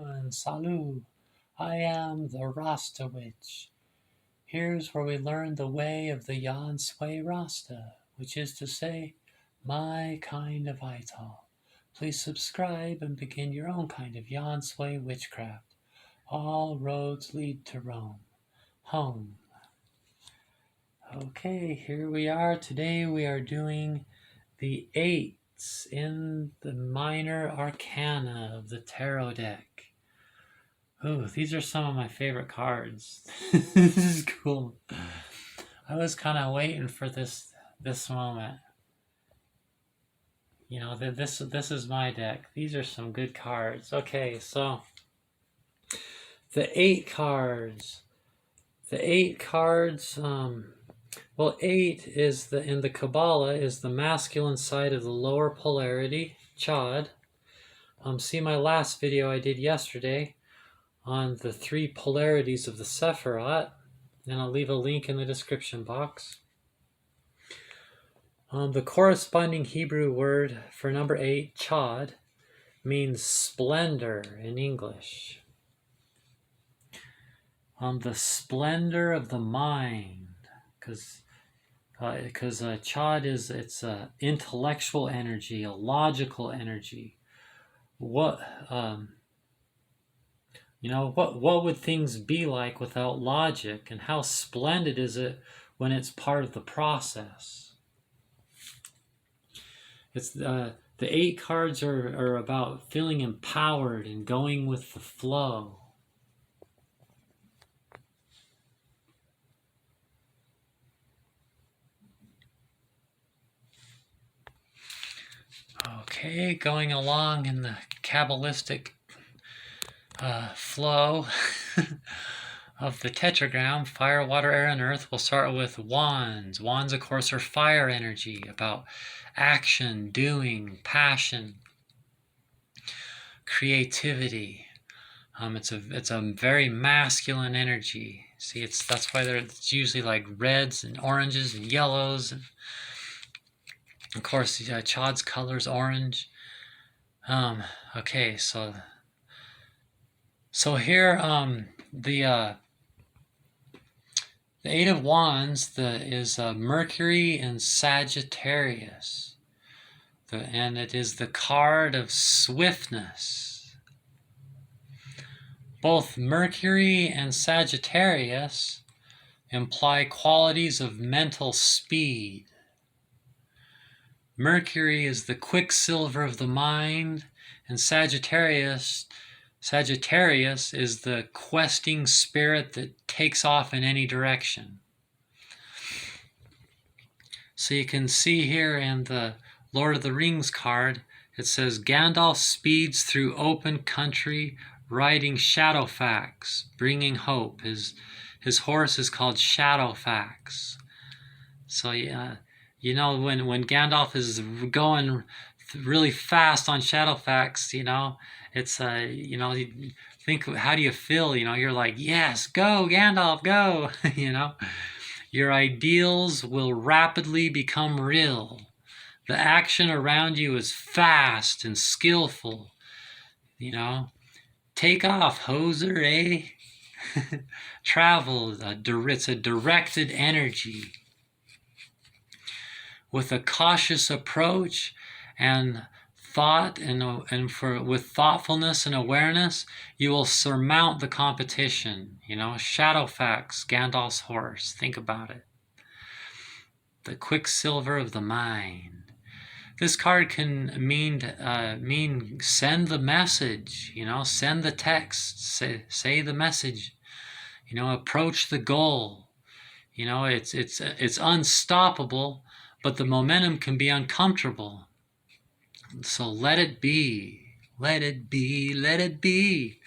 And salut, I am the Rasta Witch. Here's where we learn the way of the Yan Sui Rasta, which is to say, my kind of Ital. Please subscribe and begin your own kind of Yan Sui witchcraft. All roads lead to Rome. Home. Okay, here we are. Today we are doing the 8s in the minor arcana of the tarot deck. Oh, these are some of my favorite cards. This is cool. I was kind of waiting for this moment. You know, this is my deck. These are some good cards. Okay, so the 8 cards. The 8 cards. Well, 8 is in the Kabbalah is the masculine side of the lower polarity, Chad. See my last video I did yesterday on the 3 polarities of the Sephiroth, and I'll leave a link in the description box. The corresponding Hebrew word for number 8, Chad, means splendor in English. The splendor of the mind, because Chad it's a intellectual energy, a logical energy. What would things be like without logic, and how splendid is it when it's part of the process? It's the 8 cards are about feeling empowered and going with the flow. Okay, going along in the Kabbalistic flow of the tetragram, fire, water, air, and earth. We'll start with wands. Wands, of course, are fire energy, about action, doing, passion, creativity. It's a very masculine energy. See, that's why it's usually like reds and oranges and yellows, and of course Chad's color's orange. Okay, so here the 8 of Wands is Mercury and Sagittarius, and it is the card of swiftness. Both Mercury and Sagittarius imply qualities of mental speed. Mercury is the quicksilver of the mind, and Sagittarius is the questing spirit that takes off in any direction. So you can see here in the Lord of the Rings card, it says Gandalf speeds through open country, riding Shadowfax, bringing hope. His horse is called Shadowfax. So you know, when Gandalf is going really fast on Shadowfax, it's think, how do you feel? You're like, yes, go Gandalf, go. Your ideals will rapidly become real. The action around you is fast and skillful. Take off, hoser, eh? Travel, it's a directed energy. With a cautious approach and thought, with thoughtfulness and awareness, you will surmount the competition. Shadowfax, Gandalf's horse. Think about it. The quicksilver of the mind. This card can mean send the message. Send the text. Say the message. Approach the goal. It's unstoppable. But the momentum can be uncomfortable. So let it be. Let it be. Let it be.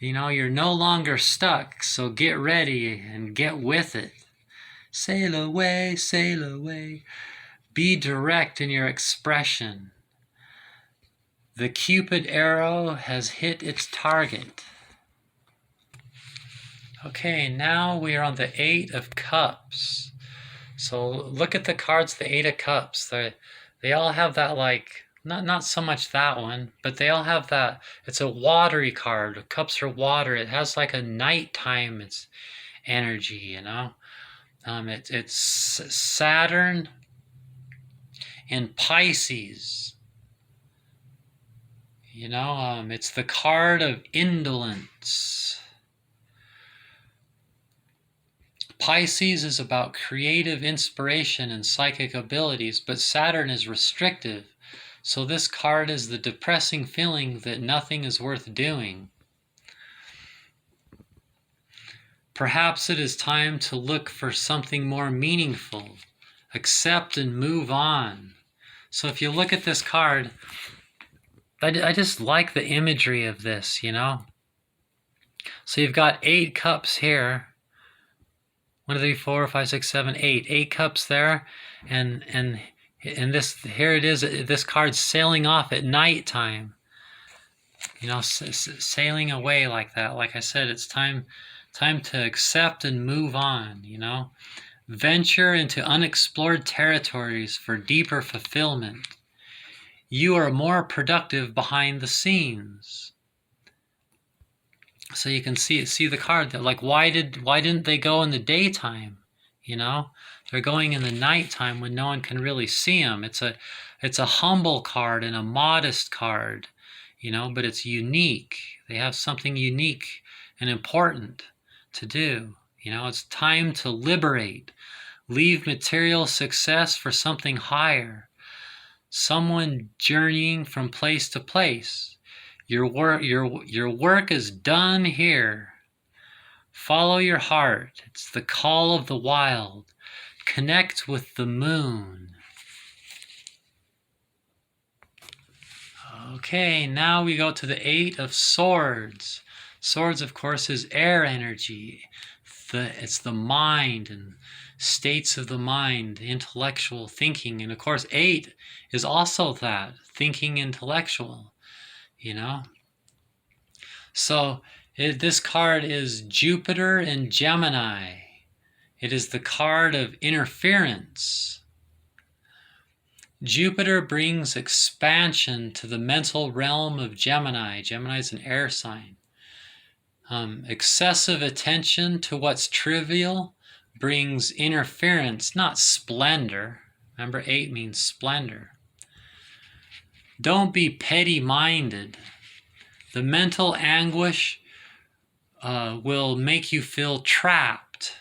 You're no longer stuck. So get ready and get with it. Sail away, sail away. Be direct in your expression. The Cupid arrow has hit its target. Okay, now we are on the 8 of Cups. So look at the cards, the 8 of Cups. They all have that like not so much that one, but they all have that. It's a watery card. Cups are water. It has like a nighttime. It's energy, you know. It's Saturn in Pisces. You know, it's the card of indolence. Pisces is about creative inspiration and psychic abilities, but Saturn is restrictive. So this card is the depressing feeling that nothing is worth doing. Perhaps it is time to look for something more meaningful, accept and move on. So if you look at this card, I just like the imagery of this, you know. So you've got 8 cups here. 1, 2, 3, 4, 5, 6, 7, 8. 8 cups there, and this, here it is. This card's sailing off at nighttime. You know, sailing away like that. Like I said, it's time to accept and move on. You know, venture into unexplored territories for deeper fulfillment. You are more productive behind the scenes. So you can see the card that, like, why didn't they go in the daytime? You know, they're going in the nighttime when no one can really see them. It's a humble card and a modest card, you know, but it's unique. They have something unique and important to do. You know, it's time to liberate, leave material success for something higher. Someone journeying from place to place. Your work is done here. Follow your heart. It's the call of the wild. Connect with the moon. Okay, now we go to the 8 of Swords. Swords, of course, is air energy. It's the mind and states of the mind, intellectual thinking. And of course, 8 is also that, thinking intellectual, you know. So this card is Jupiter in Gemini. It is the card of interference. Jupiter brings expansion to the mental realm of Gemini. Gemini is an air sign. Excessive attention to what's trivial brings interference, not splendor. Remember, 8 means splendor. Don't be petty-minded. The mental anguish will make you feel trapped.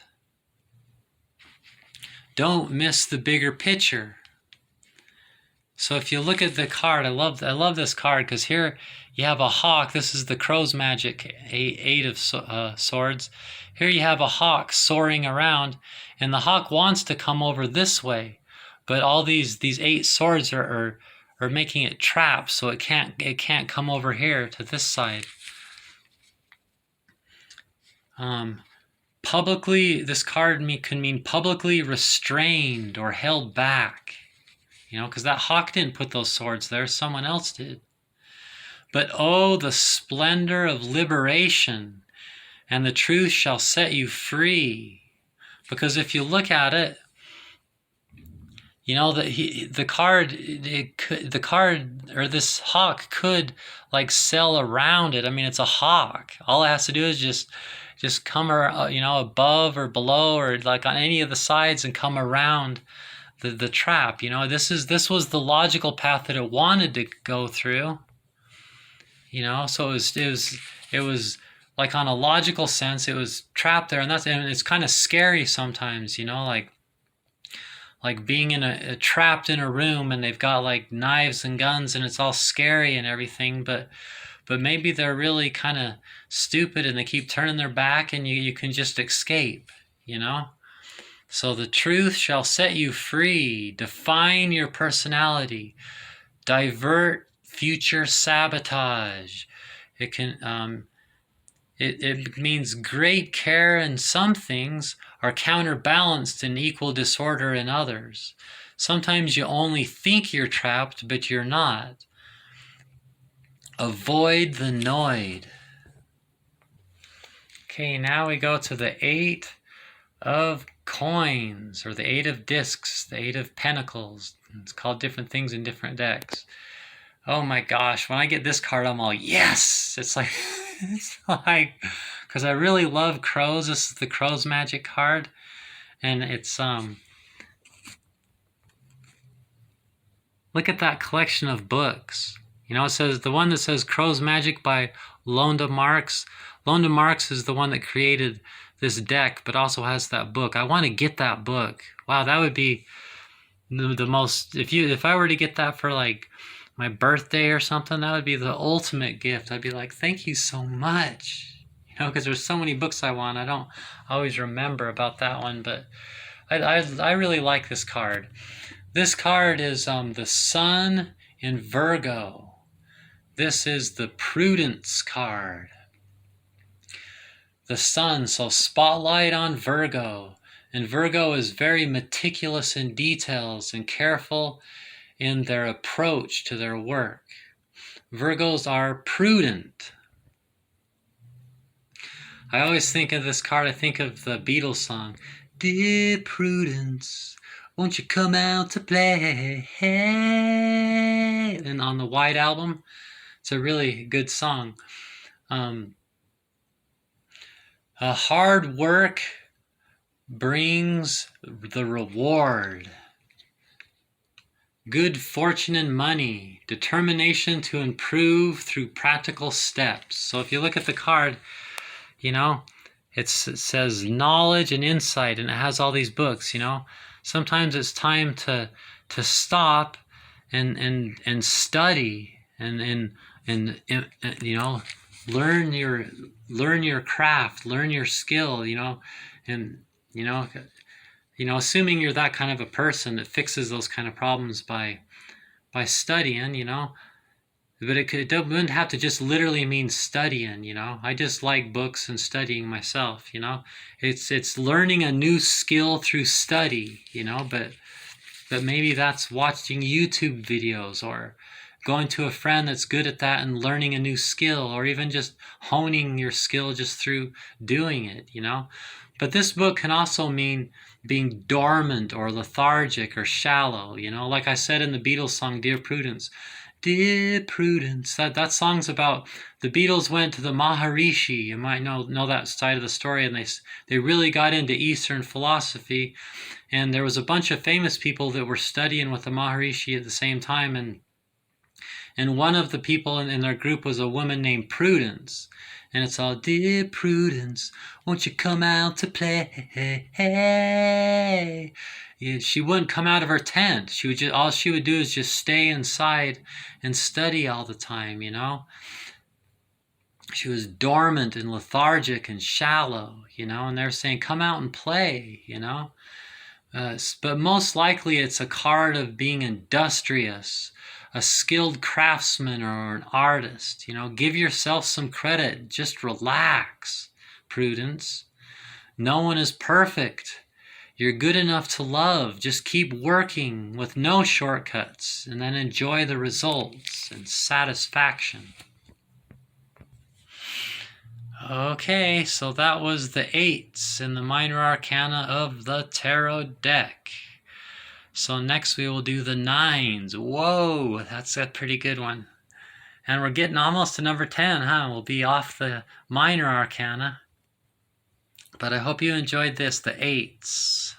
Don't miss the bigger picture. So if you look at the card, I love this card because here you have a hawk. This is the crow's magic, 8 of swords. Here you have a hawk soaring around, and the hawk wants to come over this way, but all these 8 swords are making it trapped, so it can't come over here to this side. Publicly, this card can mean publicly restrained or held back. You know, because that hawk didn't put those swords there, someone else did. But oh, the splendor of liberation, and the truth shall set you free. Because if you look at it, you know, the card or this hawk could like sail around it. I mean, it's a hawk. All it has to do is just come, you know, above or below or like on any of the sides and come around the trap. You know, this was the logical path that it wanted to go through. You know, so it was like on a logical sense, it was trapped there, and it's kind of scary sometimes. You know, like being trapped in a room and they've got like knives and guns and it's all scary and everything, but maybe they're really kind of stupid and they keep turning their back and you can just escape, you know? So the truth shall set you free. Define your personality. Divert future sabotage. It can it means great care in some things are counterbalanced in equal disorder in others. Sometimes you only think you're trapped, but you're not. Avoid the noid. Okay, now we go to the 8 of coins, or the 8 of discs, the 8 of pentacles. It's called different things in different decks. Oh my gosh, when I get this card, I'm all, yes! It's like, it's like, because I really love crows. This is the Crow's Magic card. And it's, look at that collection of books. You know, it says, the one that says Crow's Magic by Londa Marks. Londa Marks is the one that created this deck, but also has that book. I want to get that book. Wow, that would be the most, if I were to get that for like my birthday or something, that would be the ultimate gift. I'd be like, thank you so much. You know, because there's so many books I want. I don't always remember about that one, but I really like this card. This card is the Sun in Virgo. This is the Prudence card. The Sun, so spotlight on Virgo. And Virgo is very meticulous in details and careful in their approach to their work. Virgos are prudent. I always think of this card, I think of the Beatles song, Dear Prudence, won't you come out to play? And on the White Album, it's a really good song. Hard work brings the reward. Good fortune and money, determination to improve through practical steps. So if you look at the card, you know, it says knowledge and insight, and it has all these books, you know. Sometimes it's time to stop and study and you know, learn your craft, learn your skill, you know, and you know, assuming you're that kind of a person that fixes those kind of problems by studying, you know. But it wouldn't have to just literally mean studying, you know. I just like books and studying myself, you know. It's learning a new skill through study, you know, but maybe that's watching YouTube videos or going to a friend that's good at that and learning a new skill, or even just honing your skill just through doing it, you know. But this book can also mean being dormant or lethargic or shallow, you know. Like I said in the Beatles song, Dear Prudence. Dear Prudence, that song's about the Beatles went to the Maharishi. You might know that side of the story, and they really got into Eastern philosophy, and there was a bunch of famous people that were studying with the Maharishi at the same time, and one of the people in their group was a woman named Prudence. And it's all, Dear Prudence, won't you come out to play? Yeah, she wouldn't come out of her tent. All she would do is just stay inside and study all the time, you know. She was dormant and lethargic and shallow, you know, and they're saying, come out and play, you know. But most likely it's a card of being industrious, a skilled craftsman or an artist. You know, give yourself some credit. Just relax, Prudence. No one is perfect. You're good enough to love. Just keep working with no shortcuts, and then enjoy the results and satisfaction. Okay, so that was the 8s in the minor arcana of the tarot deck. So next we will do the 9s. Whoa, that's a pretty good one. And we're getting almost to number 10, huh? We'll be off the minor arcana. But I hope you enjoyed this, the 8s.